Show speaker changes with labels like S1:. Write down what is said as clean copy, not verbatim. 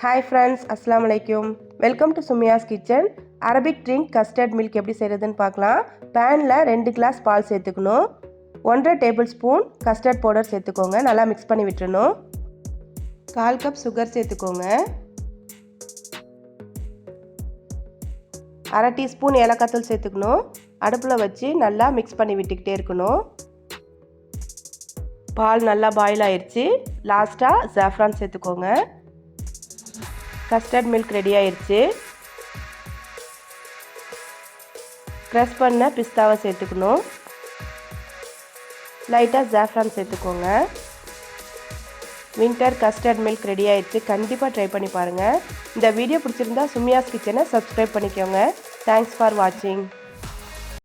S1: Hi friends, Assalamu alaikum. Welcome to Sumiya's Kitchen. Arabic drink custard milk எப்படி செய்யறதுன்னு பார்க்கலாம். பேனில் 2 கிளாஸ் பால் சேர்த்துக்கணும். 1.5 டேபிள் ஸ்பூன் கஸ்டர்ட் பவுடர் சேர்த்துக்கோங்க. நல்லா மிக்ஸ் பண்ணி விட்டுறணும். 1/4 கப் சுகர் சேர்த்துக்கோங்க. 1/2 டீஸ்பூன் ஏலக்காய் தூள் சேர்த்துக்கணும். அடுப்பில் வச்சு நல்லா மிக்ஸ் பண்ணி விட்டுக்கிட்டே இருக்கணும். பால் நல்லா பாயில் ஆயிடுச்சு. லாஸ்ட்டாக ஜாஃப்ரான் சேர்த்துக்கோங்க. கஸ்டர்ட் மில்க் ரெடி ஆயிடுச்சு. க்ரஷ் பண்ண பிஸ்தாவை சேர்த்துக்கணும். லைட்டாக ஜாஃப்ரான் சேர்த்துக்கோங்க. வின்டர் கஸ்டர்ட் மில்க் ரெடி ஆயிடுச்சு. கண்டிப்பாக ட்ரை பண்ணி பாருங்கள். இந்த வீடியோ பிடிச்சிருந்தா சுமியாஸ் கிச்சனை சப்ஸ்கிரைப் பண்ணிக்கோங்க. தேங்க்ஸ் ஃபார் வாட்சிங்.